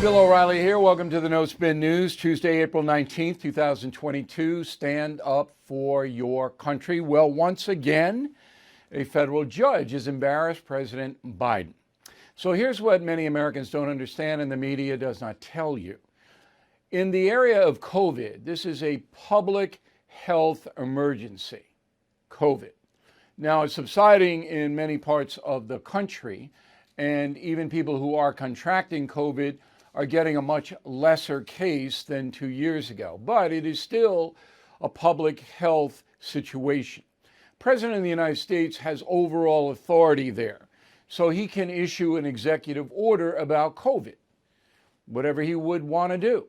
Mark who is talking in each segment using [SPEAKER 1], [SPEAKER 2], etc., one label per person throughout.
[SPEAKER 1] Bill O'Reilly here. Welcome to the No Spin News, Tuesday, April 19th, 2022. Stand up for your country. Well, once again, a federal judge has embarrassed President Biden. So here's what many Americans don't understand and the media does not tell you. In the area of COVID, this is a public health emergency, COVID. Now, it's subsiding in many parts of the country, and even people who are contracting COVID are getting a much lesser case than 2 years ago. But it is still a public health situation. The President of the United States has overall authority there, so he can issue an executive order about COVID, whatever he would want to do.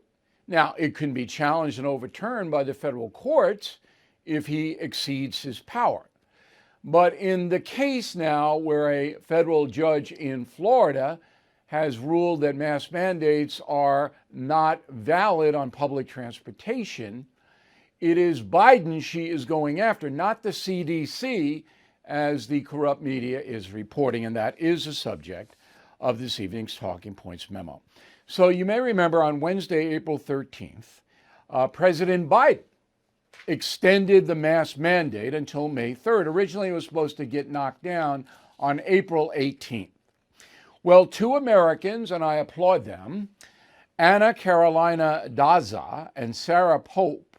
[SPEAKER 1] Now, it can be challenged and overturned by the federal courts if he exceeds his power. But in the case now where a federal judge in Florida has ruled that mask mandates are not valid on public transportation, it is Biden she is going after, not the CDC, as the corrupt media is reporting, and that is the subject of this evening's Talking Points memo. So you may remember on Wednesday, April 13th, President Biden extended the mask mandate until May 3rd. Originally, it was supposed to get knocked down on April 18th. Well, two Americans, and I applaud them, Anna Carolina Daza and Sarah Pope,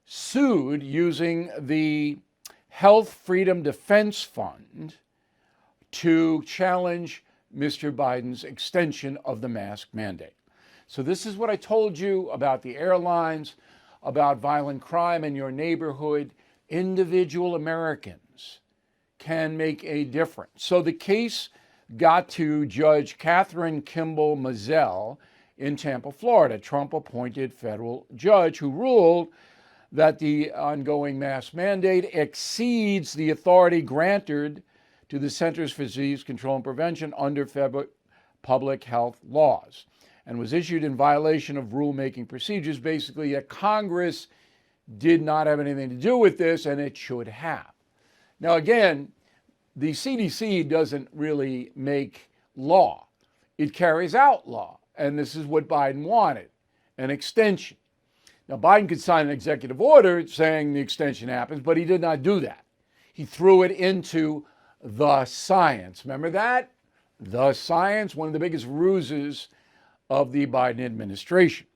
[SPEAKER 1] sued using the Health Freedom Defense Fund to challenge Mr. Biden's extension of the mask mandate. So this is what I told you about the airlines, about violent crime in your neighborhood. Individual Americans can make a difference. So the case got to Judge Catherine Kimball Mazzell in Tampa, Florida, Trump-appointed federal judge who ruled that the ongoing mask mandate exceeds the authority granted to the Centers for Disease Control and Prevention under federal public health laws and was issued in violation of rulemaking procedures. Basically, Congress did not have anything to do with this, and it should have. Now, again, the CDC doesn't really make law. It carries out law, and this is what Biden wanted, an extension. Now, Biden could sign an executive order saying the extension happens, but he did not do that. He threw it into the science. Remember that? The science, one of the biggest ruses of the Biden administration.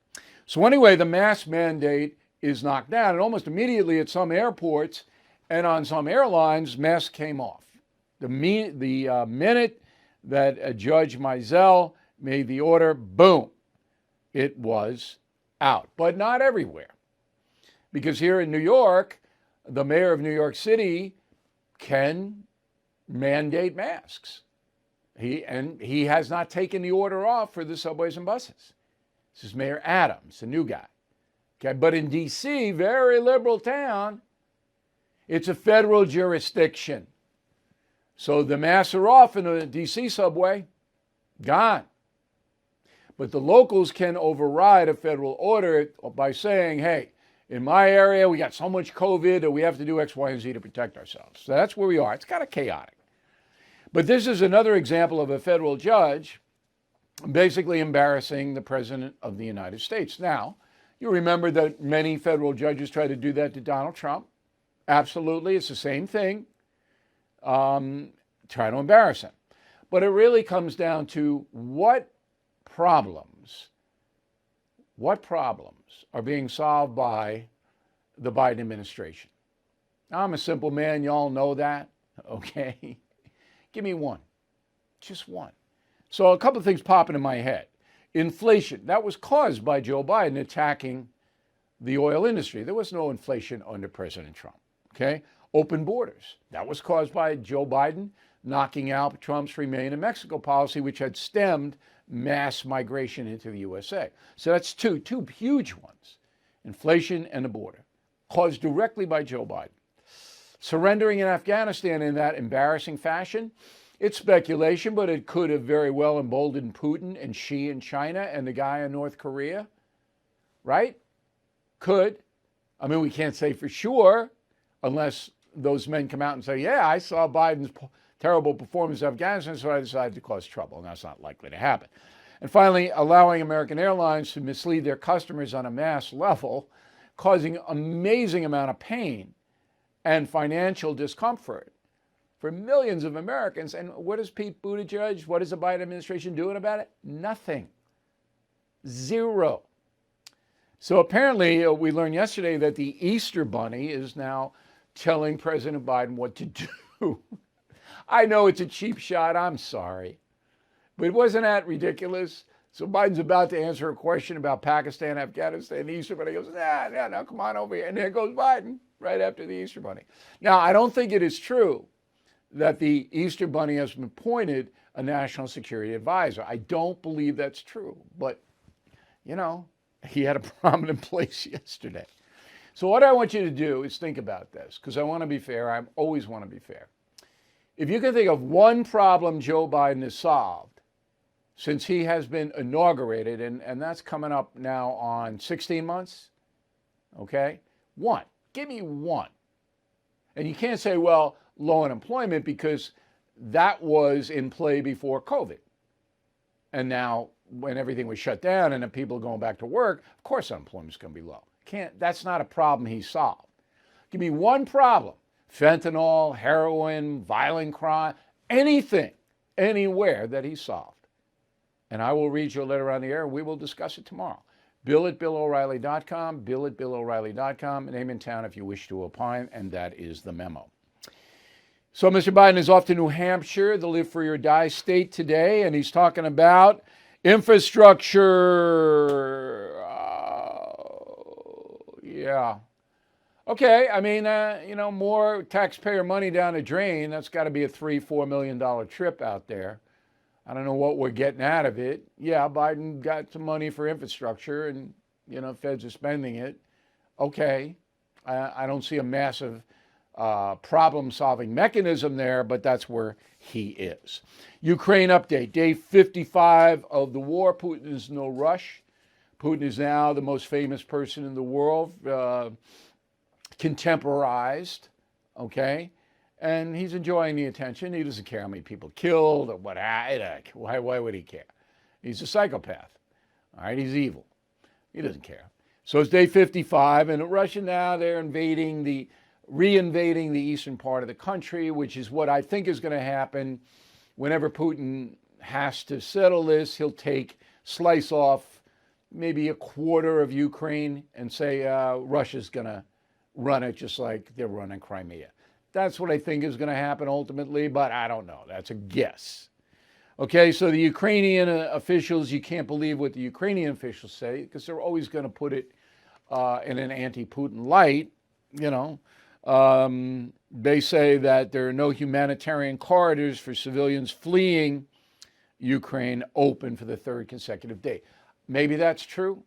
[SPEAKER 1] So anyway, the mask mandate is knocked down, and almost immediately at some airports and on some airlines, masks came off. The minute that Judge Mazzell made the order, boom, it was out. But not everywhere. Because here in New York, the mayor of New York City can mandate masks. He has not taken the order off for the subways and buses. This is Mayor Adams, a new guy. Okay, but in D.C., very liberal town, it's a federal jurisdiction. So the masks are off in the D.C. subway, gone. But the locals can override a federal order by saying, hey, in my area, we got so much COVID that we have to do X, Y, and Z to protect ourselves. So that's where we are. It's kind of chaotic. But this is another example of a federal judge basically embarrassing the President of the United States. Now, you remember that many federal judges try to do that to Donald Trump. Absolutely, it's the same thing. Trying to embarrass him. But it really comes down to what problems are being solved by the Biden administration. Now, I'm a simple man. You all know that. Okay. Give me one. Just one. So a couple of things popping in my head. Inflation. That was caused by Joe Biden attacking the oil industry. There was no inflation under President Trump. Okay. Open borders. That was caused by Joe Biden knocking out Trump's Remain in Mexico policy, which had stemmed mass migration into the USA. So that's two huge ones. Inflation and the border, caused directly by Joe Biden. Surrendering in Afghanistan in that embarrassing fashion, it's speculation, but it could have very well emboldened Putin and Xi in China and the guy in North Korea, right? Could. I mean, we can't say for sure unless those men come out and say, yeah, I saw Biden's terrible performance in Afghanistan, so I decided to cause trouble. And that's not likely to happen. And finally, allowing American Airlines to mislead their customers on a mass level, causing amazing amount of pain and financial discomfort for millions of Americans. And what is Pete Buttigieg, what is the Biden administration doing about it? Nothing. Zero. So apparently, we learned yesterday that the Easter Bunny is now telling President Biden what to do. I know it's a cheap shot, I'm sorry. But wasn't that ridiculous? So Biden's about to answer a question about Pakistan, Afghanistan, the Easter Bunny. He goes, no, come on over here. And there goes Biden right after the Easter Bunny. Now, I don't think it is true that the Easter Bunny has been appointed a national security advisor. I don't believe that's true. But, you know, he had a prominent place yesterday. So what I want you to do is think about this, because I want to be fair. I always want to be fair. If you can think of one problem Joe Biden has solved since he has been inaugurated, and that's coming up now on 16 months, okay? One. Give me one. And you can't say, well, low unemployment, because that was in play before COVID. And now, when everything was shut down and then people are going back to work, of course unemployment's going to be low. That's not a problem he solved. Give me one problem. Fentanyl, heroin, violent crime, anything, anywhere that he solved. And I will read your letter on the air, and we will discuss it tomorrow. Bill@BillO'Reilly.com, Bill@BillO'Reilly.com, name in town if you wish to opine, and that is the memo. So Mr. Biden is off to New Hampshire, the live free or die state today, and he's talking about infrastructure. Yeah. Okay, I mean, more taxpayer money down the drain. That's got to be a $3-4 million trip out there. I don't know what we're getting out of it. Yeah, Biden got some money for infrastructure and, feds are spending it. Okay, I don't see a massive problem-solving mechanism there, but that's where he is. Ukraine update, day 55 of the war. Putin is no rush. Putin is now the most famous person in the world, contemporized, okay? And he's enjoying the attention. He doesn't care how many people killed or what. Why would he care? He's a psychopath. All right, he's evil. He doesn't care. So it's day 55, and Russia now, they're reinvading the eastern part of the country, which is what I think is going to happen. Whenever Putin has to settle this, he'll slice off maybe a quarter of Ukraine and say Russia's going to run it just like they're running Crimea. That's what I think is going to happen ultimately, but I don't know. That's a guess. Okay, so the Ukrainian officials, you can't believe what the Ukrainian officials say, because they're always going to put it in an anti-Putin light. They say that there are no humanitarian corridors for civilians fleeing Ukraine open for the third consecutive day. Maybe that's true.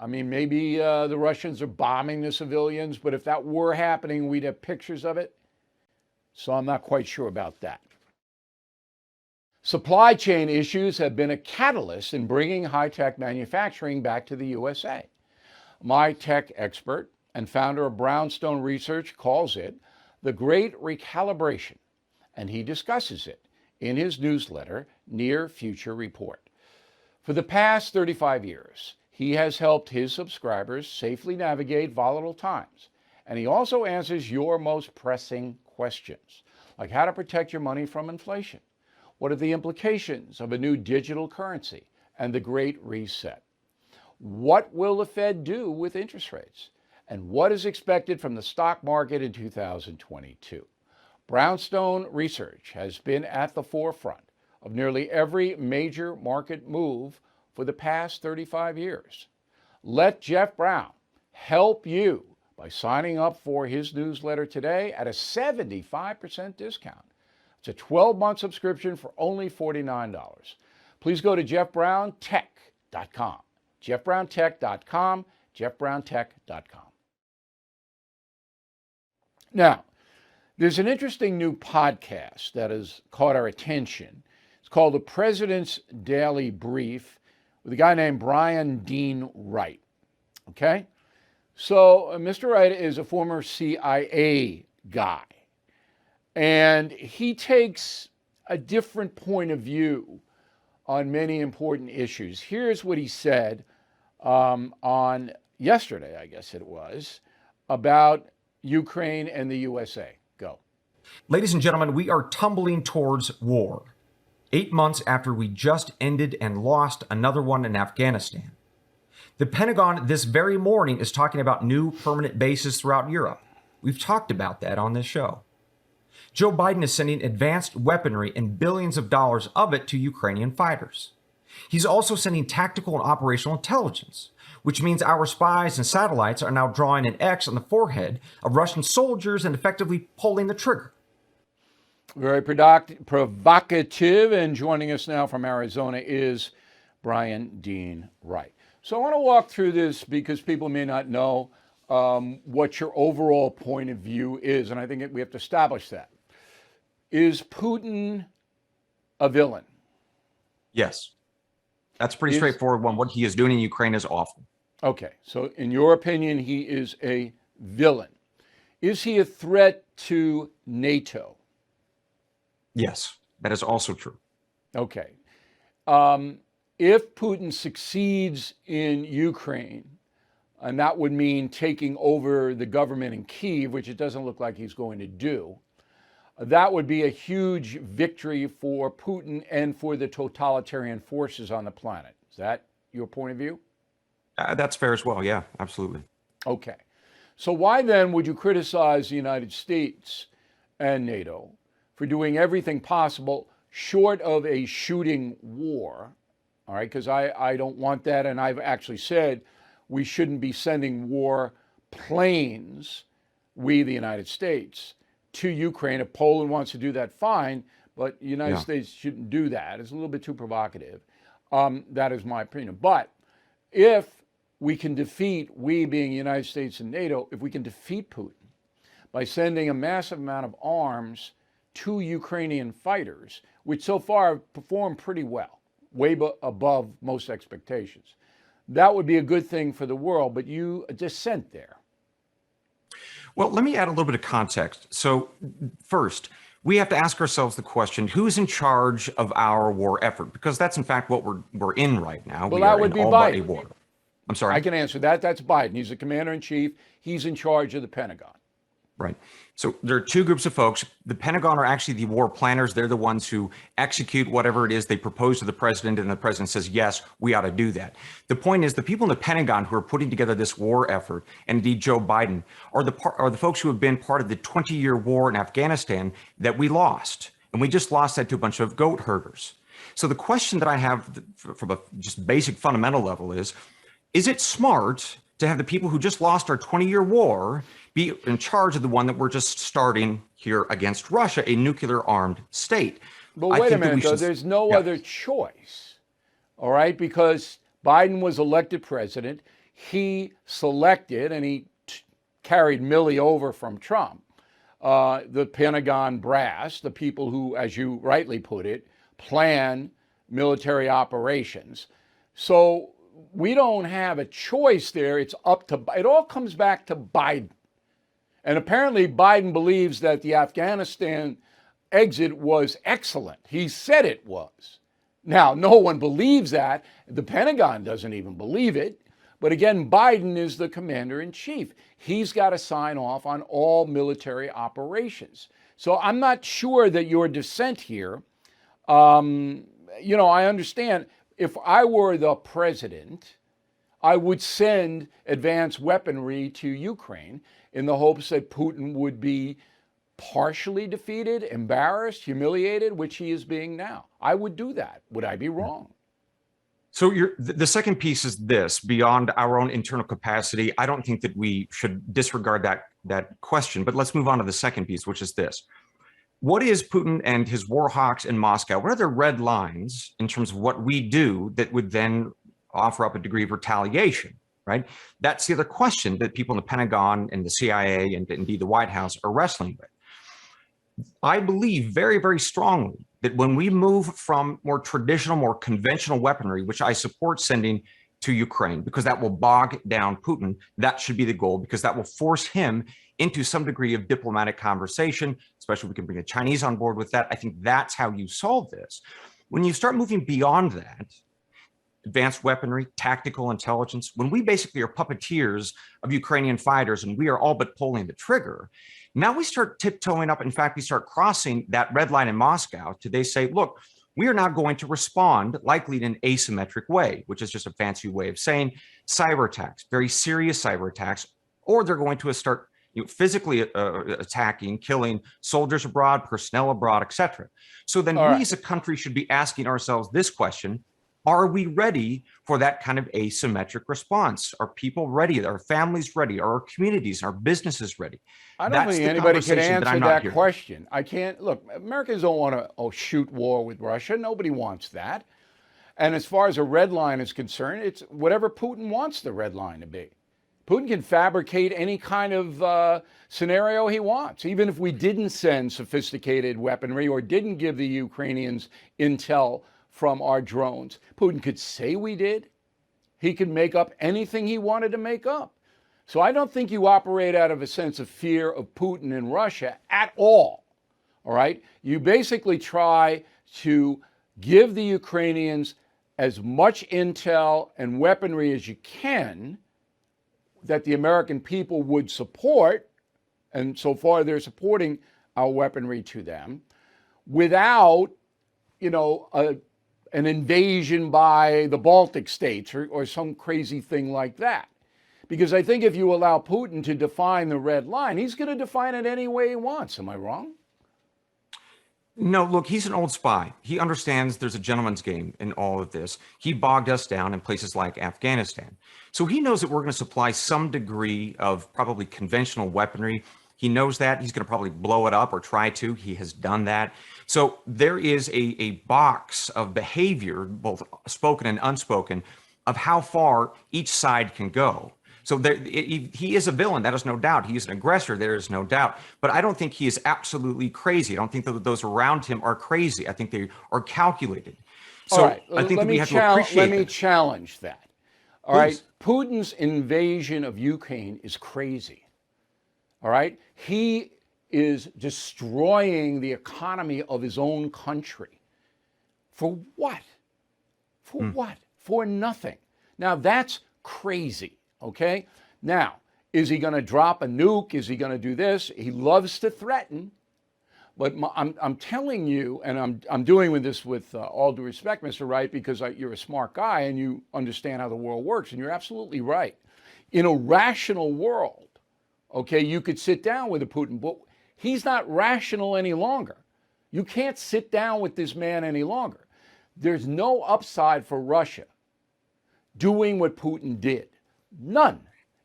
[SPEAKER 1] I mean, maybe the Russians are bombing the civilians, but if that were happening, we'd have pictures of it. So I'm not quite sure about that. Supply chain issues have been a catalyst in bringing high-tech manufacturing back to the USA. My tech expert and founder of Brownstone Research calls it the Great Recalibration, and he discusses it in his newsletter, Near Future Report. For the past 35 years, he has helped his subscribers safely navigate volatile times, and he also answers your most pressing questions, like how to protect your money from inflation. What are the implications of a new digital currency and the Great Reset? What will the Fed do with interest rates? And what is expected from the stock market in 2022? Brownstone Research has been at the forefront of nearly every major market move for the past 35 years. Let Jeff Brown help you by signing up for his newsletter today at a 75% discount. It's a 12-month subscription for only $49. Please go to jeffbrowntech.com. jeffbrowntech.com. jeffbrowntech.com. Now, there's an interesting new podcast that has caught our attention. It's called The President's Daily Brief with a guy named Bryan Dean Wright. Okay? So Mr. Wright is a former CIA guy. And he takes a different point of view on many important issues. Here's what he said on yesterday, I guess it was, about Ukraine and the USA. Go.
[SPEAKER 2] Ladies and gentlemen, we are tumbling towards war. 8 months after we just ended and lost another one in Afghanistan. The Pentagon this very morning is talking about new permanent bases throughout Europe. We've talked about that on this show. Joe Biden is sending advanced weaponry and billions of dollars of it to Ukrainian fighters. He's also sending tactical and operational intelligence, which means our spies and satellites are now drawing an X on the forehead of Russian soldiers and effectively pulling the trigger.
[SPEAKER 1] Very provocative. And joining us now from Arizona is Bryan Dean Wright. So I want to walk through this because people may not know what your overall point of view is. And I think we have to establish that. Is Putin a villain?
[SPEAKER 2] Yes. That's pretty straightforward one. What he is doing in Ukraine is awful.
[SPEAKER 1] Okay. So in your opinion, he is a villain. Is he a threat to NATO?
[SPEAKER 2] Yes, that is also true.
[SPEAKER 1] Okay. If Putin succeeds in Ukraine, and that would mean taking over the government in Kyiv, which it doesn't look like he's going to do, that would be a huge victory for Putin and for the totalitarian forces on the planet. Is that your point of view?
[SPEAKER 2] That's fair as well. Yeah, absolutely.
[SPEAKER 1] Okay. So why then would you criticize the United States and NATO for doing everything possible short of a shooting war? All right, because I don't want that. And I've actually said we shouldn't be sending war planes, we, the United States, to Ukraine. If Poland wants to do that, fine. But the United States shouldn't do that. It's a little bit too provocative. That is my opinion. But if we can defeat, we being the United States and NATO, if we can defeat Putin by sending a massive amount of arms to Ukrainian fighters, which so far have performed pretty well, way above most expectations, that would be a good thing for the world. But you dissent there.
[SPEAKER 2] Well, let me add a little bit of context. So first, we have to ask ourselves the question, who's in charge of our war effort? Because that's in fact what we're in right now.
[SPEAKER 1] Well,
[SPEAKER 2] we
[SPEAKER 1] that would be Biden.
[SPEAKER 2] War. I'm sorry?
[SPEAKER 1] I can answer that. That's Biden. He's the commander in chief. He's in charge of the Pentagon.
[SPEAKER 2] Right. So there are two groups of folks. The Pentagon are actually the war planners. They're the ones who execute whatever it is they propose to the president, and the president says, yes, we ought to do that. The point is the people in the Pentagon who are putting together this war effort, and indeed Joe Biden, are the folks who have been part of the 20-year war in Afghanistan that we lost. And we just lost that to a bunch of goat herders. So the question that I have from a just basic fundamental level is it smart to have the people who just lost our 20-year war be in charge of the one that we're just starting here against Russia, a nuclear-armed state?
[SPEAKER 1] But wait a minute, though. There's no other choice, all right? Because Biden was elected president. He selected, and he carried Milley over from Trump, the Pentagon brass, the people who, as you rightly put it, plan military operations. So we don't have a choice there. It's up to, it all comes back to Biden. And apparently Biden believes that the Afghanistan exit was excellent. He said it was. Now, no one believes that. The Pentagon doesn't even believe it. But again, Biden is the commander in chief. He's got to sign off on all military operations. So I'm not sure that your dissent here, I understand. If I were the president, I would send advanced weaponry to Ukraine in the hopes that Putin would be partially defeated, embarrassed, humiliated, which he is being now. I would do that. Would I be wrong?
[SPEAKER 2] So the second piece is this: beyond our own internal capacity, I don't think that we should disregard that question. But let's move on to the second piece, which is this. What is Putin and his war hawks in Moscow? What are their red lines in terms of what we do that would then offer up a degree of retaliation, right? That's the other question that people in the Pentagon and the CIA and indeed the White House are wrestling with. I believe very, very strongly that when we move from more traditional, more conventional weaponry, which I support sending to Ukraine, because that will bog down Putin, that should be the goal, because that will force him into some degree of diplomatic conversation, especially if we can bring the Chinese on board with that. I think that's how you solve this. When you start moving beyond that, advanced weaponry, tactical intelligence, when we basically are puppeteers of Ukrainian fighters and we are all but pulling the trigger, now we start tiptoeing up. In fact, we start crossing that red line in Moscow to they say, look, we are now going to respond likely in an asymmetric way, which is just a fancy way of saying cyber attacks, very serious cyber attacks, or they're going to start physically attacking, killing soldiers abroad, personnel abroad, etc. So then we as a country should be asking ourselves this question: are we ready for that kind of asymmetric response? Are people ready? Are families ready? Are our communities, our businesses ready?
[SPEAKER 1] I don't think anybody can answer that question. I can't, look, Americans don't want to shoot war with Russia. Nobody wants that. And as far as a red line is concerned, it's whatever Putin wants the red line to be. Putin can fabricate any kind of scenario he wants. Even if we didn't send sophisticated weaponry or didn't give the Ukrainians intel from our drones, Putin could say we did. He could make up anything he wanted to make up. So I don't think you operate out of a sense of fear of Putin and Russia at all. All right? You basically try to give the Ukrainians as much intel and weaponry as you can that the American people would support, and so far they're supporting our weaponry to them, without, an invasion by the Baltic states or some crazy thing like that. Because I think if you allow Putin to define the red line, he's going to define it any way he wants. Am I wrong?
[SPEAKER 2] No, look, he's an old spy. He understands there's a gentleman's game in all of this. He bogged us down in places like Afghanistan. So he knows that we're going to supply some degree of probably conventional weaponry. He knows that. He's going to probably blow it up or try to. He has done that. So there is a box of behavior, both spoken and unspoken, of how far each side can go. So he is a villain, that is no doubt. He is an aggressor, there is no doubt. But I don't think he is absolutely crazy. I don't think that those around him are crazy. I think they are calculated. So
[SPEAKER 1] all right,
[SPEAKER 2] I think that we have to appreciate
[SPEAKER 1] Let me challenge that. All right, Putin's invasion of Ukraine is crazy. All right, he is destroying the economy of his own country. For what? For what? For nothing. Now that's crazy. Okay. Now, is he going to drop a nuke? Is he going to do this? He loves to threaten. But I'm telling you, and I'm doing this with all due respect, Mr. Wright, because you're a smart guy and you understand how the world works, and you're absolutely right. In a rational world, okay, you could sit down with a Putin, but he's not rational any longer. You can't sit down with this man any longer. There's no upside for Russia doing what Putin did. None.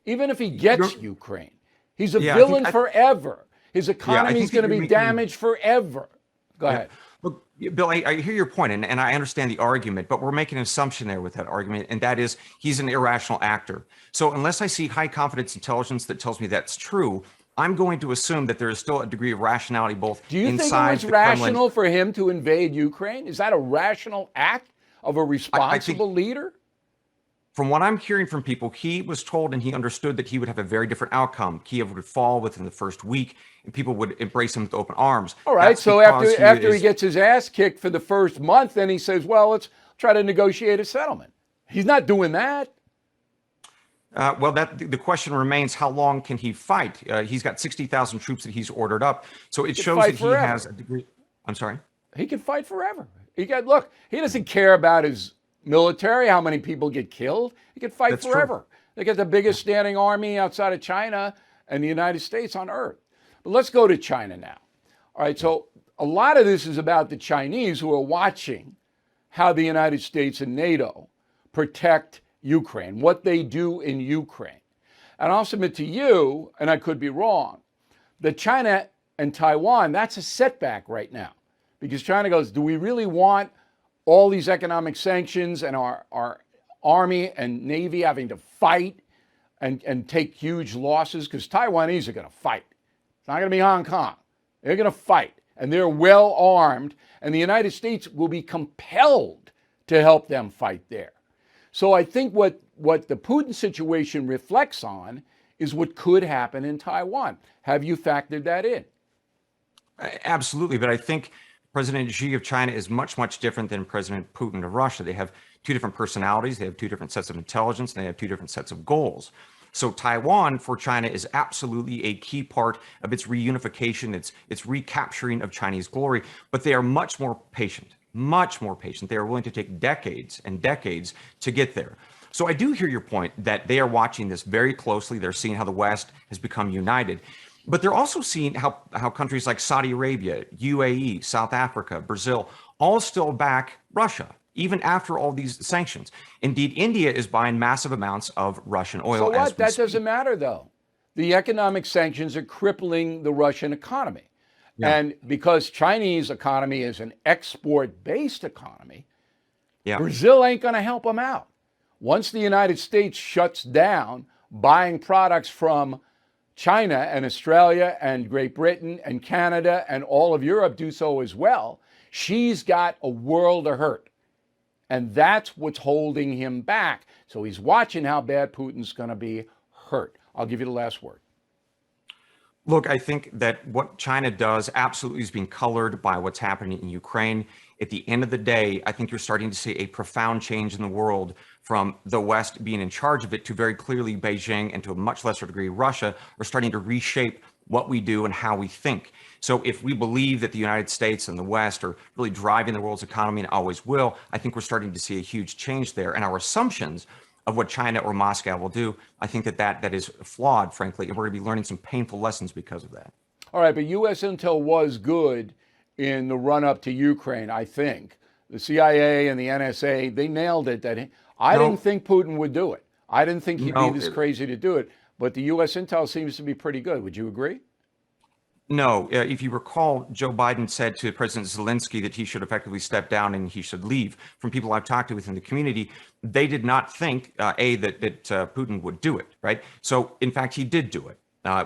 [SPEAKER 1] Even if he gets Ukraine. He's a villain forever. His economy is going to be damaged forever. Go ahead.
[SPEAKER 2] Look, Bill, I hear your point, and I understand the argument, but we're making an assumption there with that argument, and that is he's an irrational actor. So unless I see high confidence intelligence that tells me that's true, I'm going to assume that there is still a degree of rationality both inside the Kremlin.
[SPEAKER 1] Do you think it was rational for him to invade Ukraine? Is that a rational act of a responsible leader?
[SPEAKER 2] From what I'm hearing from people, he was told and he understood that he would have a very different outcome. Kiev would fall within the first week, and people would embrace him with open arms.
[SPEAKER 1] All right, so after he gets his ass kicked for the first month, then he says, well, let's try to negotiate a settlement. He's not doing that.
[SPEAKER 2] Well, the question remains, how long can he fight? He's got 60,000 troops that he's ordered up, so it shows that he has a degree. I'm sorry?
[SPEAKER 1] He can fight forever. He doesn't care about his military, how many people get killed. He could fight forever. True. They got the biggest standing army outside of China and the United States on earth. But let's go to China now. All right, so a lot of this is about the Chinese who are watching how the United States and NATO protect Ukraine, what they do in Ukraine. And I'll submit to you, and I could be wrong, that China and Taiwan, that's a setback right now. Because China goes, do we really want all these economic sanctions and our army and navy having to fight and take huge losses? Because Taiwanese are going to fight. It's not going to be Hong Kong. They're going to fight, and they're well armed, and the United States will be compelled to help them fight there. So I think what the Putin situation reflects on is what could happen in Taiwan. Have you factored that in?
[SPEAKER 2] Absolutely, but I think President Xi of China is much, much different than President Putin of Russia. They have two different personalities. They have two different sets of intelligence. And they have two different sets of goals. So Taiwan for China is absolutely a key part of its reunification, its recapturing of Chinese glory. But they are much more patient, much more patient. They are willing to take decades and decades to get there. So I do hear your point that they are watching this very closely. They're seeing how the West has become united. But they're also seeing how countries like Saudi Arabia, UAE, South Africa, Brazil, all still back Russia, even after all these sanctions. Indeed, India is buying massive amounts of Russian oil.
[SPEAKER 1] So what? That doesn't matter, though. The economic sanctions are crippling the Russian economy. Yeah. And because Chinese economy is an export-based economy, Brazil ain't going to help them out. Once the United States shuts down buying products from China and Australia and Great Britain and Canada and all of Europe do so as well, she's got a world of hurt. And that's what's holding him back. So he's watching how bad Putin's going to be hurt. I'll give you the last word.
[SPEAKER 2] Look, I think that what China does absolutely is being colored by what's happening in Ukraine. At the end of the day, I think you're starting to see a profound change in the world from the West being in charge of it to very clearly Beijing and to a much lesser degree Russia are starting to reshape what we do and how we think. So if we believe that the United States and the West are really driving the world's economy and always will, I think we're starting to see a huge change there. And our assumptions of what China or Moscow will do, I think that is flawed, frankly, and we're going to be learning some painful lessons because of that.
[SPEAKER 1] All right, but U.S. intel was good in the run-up to Ukraine, I think. The CIA and the NSA, they nailed it. I didn't think Putin would do it. I didn't think he'd be this crazy to do it. But the U.S. intel seems to be pretty good. Would you agree?
[SPEAKER 2] No. If you recall, Joe Biden said to President Zelensky that he should effectively step down and he should leave. From people I've talked to within the community, they did not think, that Putin would do it, right? So, in fact, he did do it.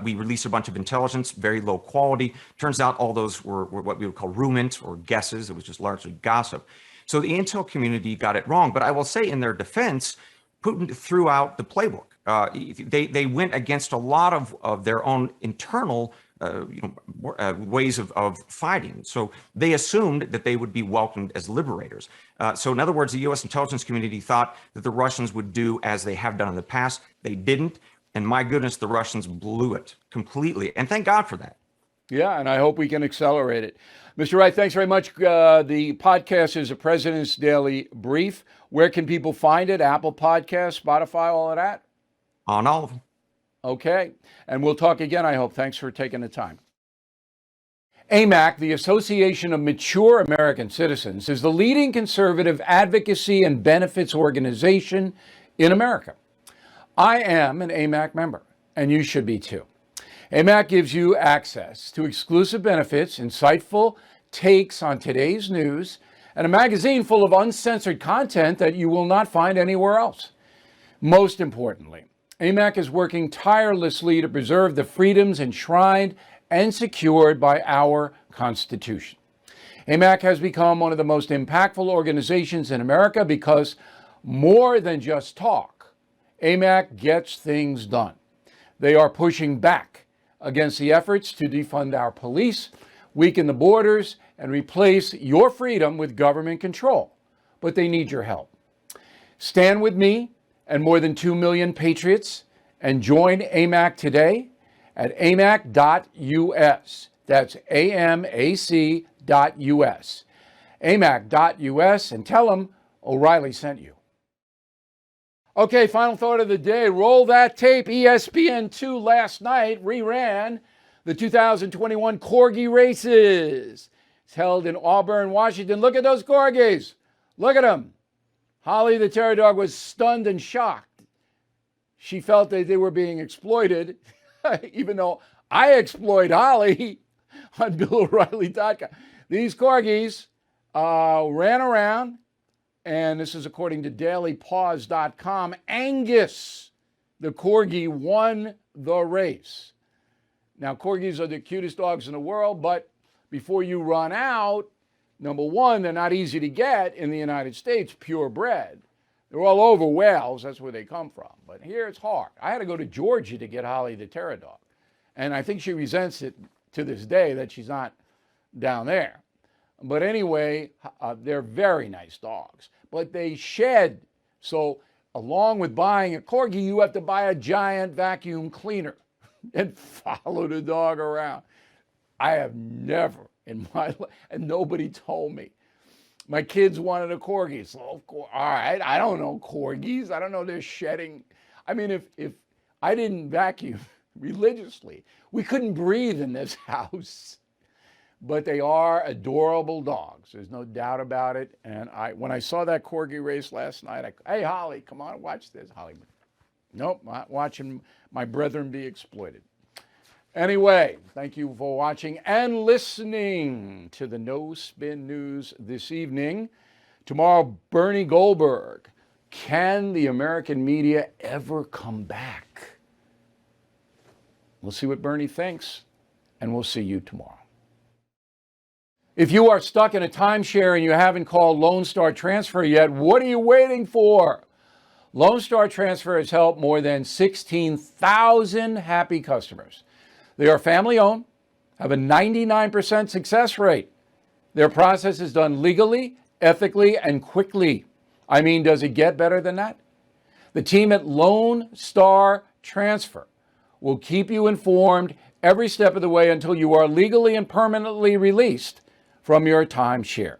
[SPEAKER 2] We released a bunch of intelligence, very low quality. Turns out all those were what we would call rumors or guesses. It was just largely gossip. So the intel community got it wrong. But I will say in their defense, Putin threw out the playbook. They went against a lot of their own internal ways of fighting. So they assumed that they would be welcomed as liberators. So in other words, the U.S. intelligence community thought that the Russians would do as they have done in the past. They didn't. And my goodness, the Russians blew it completely. And thank God for that.
[SPEAKER 1] Yeah, and I hope we can accelerate it. Mr. Wright, thanks very much. The podcast is a President's Daily Brief. Where can people find it? Apple Podcasts, Spotify, all of that?
[SPEAKER 2] On all of them.
[SPEAKER 1] Okay. And we'll talk again, I hope. Thanks for taking the time. AMAC, the Association of Mature American Citizens, is the leading conservative advocacy and benefits organization in America. I am an AMAC member, and you should be too. AMAC gives you access to exclusive benefits, insightful takes on today's news, and a magazine full of uncensored content that you will not find anywhere else. Most importantly, AMAC is working tirelessly to preserve the freedoms enshrined and secured by our Constitution. AMAC has become one of the most impactful organizations in America because more than just talk, AMAC gets things done. They are pushing back against the efforts to defund our police, weaken the borders, and replace your freedom with government control. But they need your help. Stand with me and more than 2 million patriots and join AMAC today at amac.us. That's AMAC.us. amac.us, and tell them O'Reilly sent you. Okay, final thought of the day. Roll that tape. ESPN2 last night reran the 2021 Corgi Races. It's held in Auburn, Washington. Look at those Corgis. Look at them. Holly the Terror Dog was stunned and shocked. She felt that they were being exploited, even though I exploit Holly on BillO'Reilly.com. These Corgis ran around. And this is according to dailypaws.com. Angus, the Corgi, won the race. Now, Corgis are the cutest dogs in the world, but before you run out, number one, they're not easy to get in the United States, purebred. They're all over Wales. That's where they come from. But here it's hard. I had to go to Georgia to get Holly the Terror Dog. And I think she resents it to this day that she's not down there. But anyway, they're very nice dogs, but they shed. So along with buying a Corgi, you have to buy a giant vacuum cleaner and follow the dog around. I have never in my life, and nobody told me. My kids wanted a Corgi. So, all right, I don't know Corgis. I don't know they're shedding. I mean, if I didn't vacuum religiously, we couldn't breathe in this house. But they are adorable dogs. There's no doubt about it. And when I saw that Corgi race last night, hey, Holly, come on, watch this. Holly, nope, not watching my brethren be exploited. Anyway, thank you for watching and listening to the No Spin News this evening. Tomorrow, Bernie Goldberg. Can the American media ever come back? We'll see what Bernie thinks, and we'll see you tomorrow. If you are stuck in a timeshare and you haven't called Lone Star Transfer yet, what are you waiting for? Lone Star Transfer has helped more than 16,000 happy customers. They are family-owned, have a 99% success rate. Their process is done legally, ethically, and quickly. I mean, does it get better than that? The team at Lone Star Transfer will keep you informed every step of the way until you are legally and permanently released from your timeshare.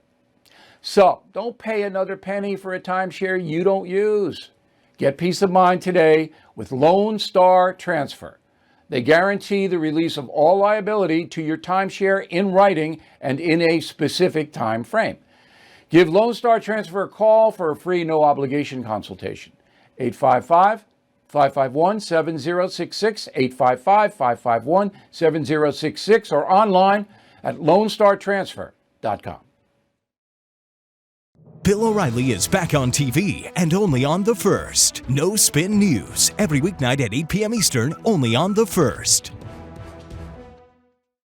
[SPEAKER 1] So don't pay another penny for a timeshare you don't use. Get peace of mind today with Lone Star Transfer. They guarantee the release of all liability to your timeshare in writing and in a specific time frame. Give Lone Star Transfer a call for a free no-obligation consultation. 855-551-7066, 855-551-7066, or online at lonestartransfer.com.
[SPEAKER 3] Bill O'Reilly is back on TV and only on The First. No Spin News, every weeknight at 8 p.m. Eastern, only on The First.